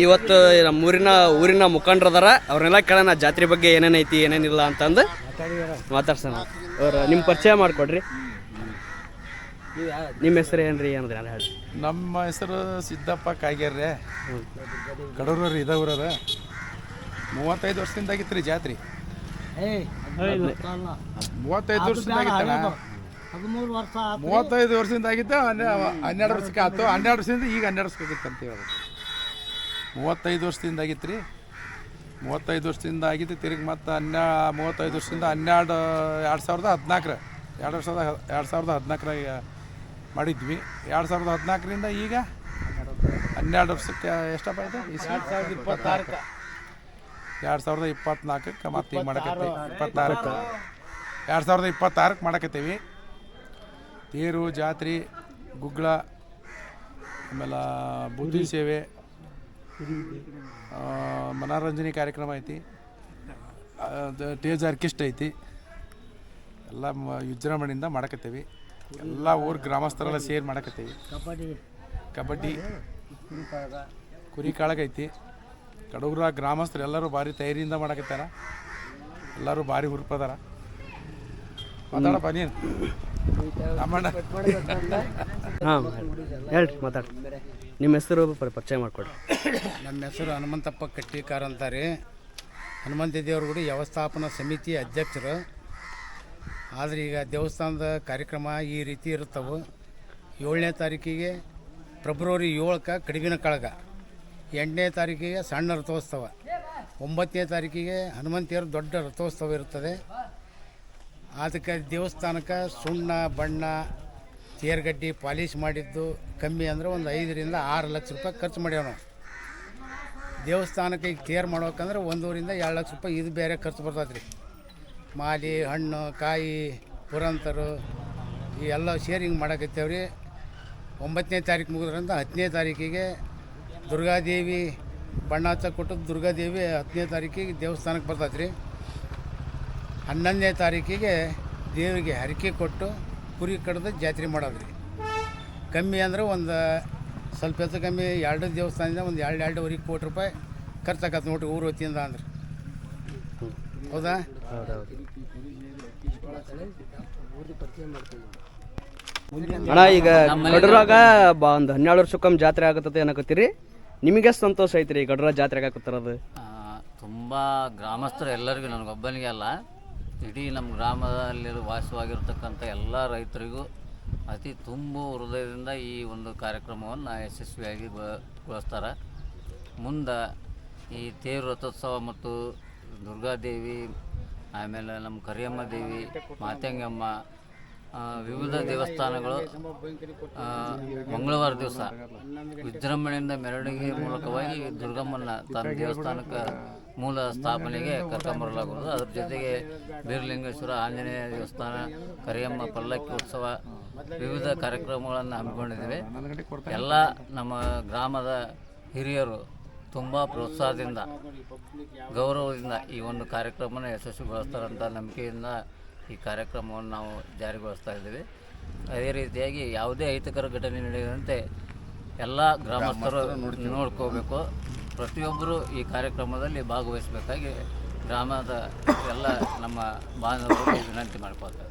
ಇವತ್ತು ನಮ್ಮ ಊರಿನ ಮುಖಂಡರದಾರ ಅವ್ರನ್ನೆಲ್ಲ ಕೇಳೋಣ ಜಾತ್ರೆ ಬಗ್ಗೆ ಏನೇನೈತಿ ಏನೇನಿಲ್ಲ ಅಂತಂದು ಮಾತಾಡ್ಸೋಣ. ಅವ್ರು ನಿಮ್ಮ ಪರಿಚಯ ಮಾಡಿಕೊಡ್ರಿ. ನಿಮ್ಮ ಹೆಸರು ಏನ್ರಿ ಅಂದ್ರೆ ಹೇಳಿ. ನಮ್ಮ ಹೆಸರು ಸಿದ್ದಪ್ಪ ಕಾಯ್ಗೆರ್ರೆ, ಕಡೂರವ್ರು ಇದವ್ರದ. 35 ವರ್ಷದಿಂದ ಆಗಿತ್ತು ರೀ ಜಾತ್ರೆ. 35 ವರ್ಷದಿಂದ ಆಗಿತ್ತಣ್ಣ. 35 ವರ್ಷದಿಂದ ಆಗಿತ್ತು. 12 ವರ್ಷಕ್ಕೆ ಆಯ್ತು. 12 ವರ್ಷದಿಂದ ಈಗ 12 ವರ್ಷಕ್ಕೆ ಆಗಿತ್ತು ಅಂತ ಹೇಳೋದು. 35 ವರ್ಷದಿಂದ ಆಗಿತ್ತು ರೀ. 35 ವರ್ಷದಿಂದ ಆಗಿತ್ತು. ತಿರುಗಿ ಮತ್ತು 35 ವರ್ಷದಿಂದ 2014 2014 ಮಾಡಿದ್ವಿ. 2014ರಿಂದ ಈಗ 12 ವರ್ಷಕ್ಕೆ ಎಷ್ಟಪ್ಪ ಆಯಿತು? 2024ಕ್ಕೆ ಮತ್ತೆ ಈಗ ಮಾಡಕತ್ತೀವಿ. 2026ಕ್ಕೆ ಮಾಡಕತ್ತೀವಿ. ತೇರು ಜಾತ್ರೆ, ಗುಗ್ಗಳ, ಆಮೇಲೆ ಬುದ್ಧಿ ಸೇವೆ, ಮನೋರಂಜನೆ ಕಾರ್ಯಕ್ರಮ ಐತಿ, ಟೇಜ್ ಆರ್ಕೆಸ್ಟ್ರಾ ಐತಿ. ಎಲ್ಲ ವಿಜೃಂಭಣೆಯಿಂದ ಮಾಡಕತ್ತೀವಿ. ಎಲ್ಲ ಊರು ಗ್ರಾಮಸ್ಥರೆಲ್ಲ ಸೇರಿ ಮಾಡಕತ್ತೀವಿ. ಕಬಡ್ಡಿ, ಕುರಿ ಕಾಳಗೈತಿ. ಕಡೂರ ಗ್ರಾಮಸ್ಥರು ಎಲ್ಲರೂ ಭಾರಿ ತಯಾರಿಯಿಂದ ಮಾಡಕತ್ತಾರ. ಎಲ್ಲರೂ ಭಾರಿ ಹುರುಪದಾರ. ಮಾತಾಡಪ್ಪ ನೀನು ತಮ್ಮಣ್ಣ. ಹಾಂ ಹೇಳ್ರಿ, ಮಾತಾಡಿ. ನಿಮ್ಮ ಹೆಸರು ಪರಿಚಯ ಮಾಡಿಕೊಡ್ರಿ. ನಮ್ಮ ಹೆಸರು ಹನುಮಂತಪ್ಪ ಕಟ್ಟಿಕಾರ ಅಂತಾರೆ. ಹನುಮಂತ ದೇವ್ರ ಗುಡಿ ವ್ಯವಸ್ಥಾಪನಾ ಸಮಿತಿ ಅಧ್ಯಕ್ಷರು. ಆದರೆ ಈಗ ದೇವಸ್ಥಾನದ ಕಾರ್ಯಕ್ರಮ ಈ ರೀತಿ ಇರುತ್ತವೆ. 7ನೇ ತಾರೀಕಿಗೆ ಫೆಬ್ರವರಿ 7ಕ್ಕೆ ಕಡಿವಿನ ಕಳಗ, 8ನೇ ತಾರೀಕಿಗೆ ಸಣ್ಣ ರಥೋತ್ಸವ, 9ನೇ ತಾರೀಕಿಗೆ ಹನುಮಂತಿಯರ ದೊಡ್ಡ ರಥೋತ್ಸವ ಇರುತ್ತದೆ. ಅದಕ್ಕೆ ದೇವಸ್ಥಾನಕ್ಕೆ ಸುಣ್ಣ ಬಣ್ಣ ತೇರ್ಗಡ್ಡಿ ಪಾಲಿಶ್ ಮಾಡಿದ್ದು ಕಮ್ಮಿ ಅಂದರೆ ಒಂದು 5 ರಿಂದ 6 ಲಕ್ಷ ರೂಪಾಯಿ ಖರ್ಚು ಮಾಡ್ಯಾವ ನಾವು. ದೇವಸ್ಥಾನಕ್ಕೆ ಈಗ ತೇರು ಮಾಡ್ಬೇಕಂದ್ರೆ 1 ರಿಂದ 2 ಲಕ್ಷ ರೂಪಾಯಿ ಇದು ಬೇರೆ ಖರ್ಚು ಬರ್ತದೆ ರೀ. ಮಾಲಿ, ಹಣ್ಣು, ಕಾಯಿ, ಪುರಂತರು ಈ ಎಲ್ಲ ಸೇರಿ ಹಿಂಗೆ ಮಾಡಕತ್ತೇವ್ರಿ. 9ನೇ ತಾರೀಕು ಮುಗಿದ್ರಿಂದ 10ನೇ ತಾರೀಕಿಗೆ ದುರ್ಗಾದೇವಿ ಬಣ್ಣ ಹಚ್ಚ ಕೊಟ್ಟದ್ದು ದುರ್ಗಾದೇವಿ 10ನೇ ತಾರೀಕಿಗೆ ದೇವಸ್ಥಾನಕ್ಕೆ ಬರ್ತೈತೆ ರೀ. 11ನೇ ತಾರೀಕಿಗೆ ದೇವಿಗೆ ಹರಕೆ ಕೊಟ್ಟು ಕುರಿ ಕಡ್ದು ಜಾತ್ರೆ ಮಾಡೋದು ರೀ. ಕಮ್ಮಿ ಅಂದರೆ ಒಂದು ಸ್ವಲ್ಪ ಹೆಚ್ಚು ಕಮ್ಮಿ 2 ದೇವಸ್ಥಾನದಿಂದ ಒಂದು 2-2.5 ಕೋಟಿ ರೂಪಾಯಿ ಖರ್ಚಾಗತ್ತೆ ನೋಡ್ರಿ ಊರು ವತಿಯಿಂದ ಅಂದ್ರೆ. ಹೌದಾ? ಅಣ್ಣ, ಈಗ ಕಡೂರಾಗ ಒಂದು 12 ವರ್ಷಕ್ಕೊಮ್ಮೆ ಜಾತ್ರೆ ಆಗತ್ತೆ ಅನ್ನಕತ್ತೀರಿ. ನಿಮಗೆ ಸಂತೋಷ ಐತ್ರಿ ಗಡ್ರ ಜಾತ್ರೆ ಆಗಕತ್ತಿರೋದು? ತುಂಬ ಗ್ರಾಮಸ್ಥರು ಎಲ್ಲರಿಗೂ, ನನಗೊಬ್ಬನಿಗೆ ಅಲ್ಲ, ಇಡೀ ನಮ್ಮ ಗ್ರಾಮದಲ್ಲಿ ವಾಸವಾಗಿರ್ತಕ್ಕಂಥ ಎಲ್ಲ ರೈತರಿಗೂ ಅತಿ ತುಂಬ ಹೃದಯದಿಂದ ಈ ಒಂದು ಕಾರ್ಯಕ್ರಮವನ್ನು ಯಶಸ್ವಿಯಾಗಿ ಗೊಳಿಸ್ತಾರೆ. ಮುಂದೆ ಈ ತೇರು ರಥೋತ್ಸವ ಮತ್ತು ದುರ್ಗಾದೇವಿ, ಆಮೇಲೆ ನಮ್ಮ ಕರಿಯಮ್ಮ ದೇವಿ, ಮಾತಂಗಮ್ಮ, ವಿವಿಧ ದೇವಸ್ಥಾನಗಳು ಮಂಗಳವಾರ ದಿವಸ ವಿಜೃಂಭಣೆಯಿಂದ ಮೆರವಣಿಗೆ ಮೂಲಕವಾಗಿ ದುರ್ಗಮ್ಮನ ತನ್ನ ದೇವಸ್ಥಾನಕ್ಕೆ ಮೂಲ ಸ್ಥಾಪನೆಗೆ ಕರ್ಕೊಂಬರಲಾಗುವುದು. ಅದ್ರ ಜೊತೆಗೆ ಬೀರಲಿಂಗೇಶ್ವರ, ಆಂಜನೇಯ ದೇವಸ್ಥಾನ, ಕರಿಯಮ್ಮ ಪಲ್ಲಕ್ಕಿ ಉತ್ಸವ, ವಿವಿಧ ಕಾರ್ಯಕ್ರಮಗಳನ್ನು ಹಮ್ಮಿಕೊಂಡಿದ್ದೇವೆ. ಎಲ್ಲ ನಮ್ಮ ಗ್ರಾಮದ ಹಿರಿಯರು ತುಂಬ ಪ್ರೋತ್ಸಾಹದಿಂದ, ಗೌರವದಿಂದ ಈ ಒಂದು ಕಾರ್ಯಕ್ರಮನ ಯಶಸ್ವಿಗೊಳಿಸ್ತಾರಂಥ ನಂಬಿಕೆಯಿಂದ ಈ ಕಾರ್ಯಕ್ರಮವನ್ನು ನಾವು ಜಾರಿಗೊಳಿಸ್ತಾ ಇದ್ದೀವಿ. ಅದೇ ರೀತಿಯಾಗಿ ಯಾವುದೇ ಅಹಿತಕರ ಘಟನೆ ನಡೆಯದಂತೆ ಎಲ್ಲ ಗ್ರಾಮಸ್ಥರು ನೋಡ್ಕೋಬೇಕು. ಪ್ರತಿಯೊಬ್ಬರು ಈ ಕಾರ್ಯಕ್ರಮದಲ್ಲಿ ಭಾಗವಹಿಸಬೇಕಾಗಿ ಗ್ರಾಮದ ಎಲ್ಲ ನಮ್ಮ ಬಾಂಧವರಿಗೆ ವಿನಂತಿ ಮಾಡ್ಕೊಳ್ತಾರೆ.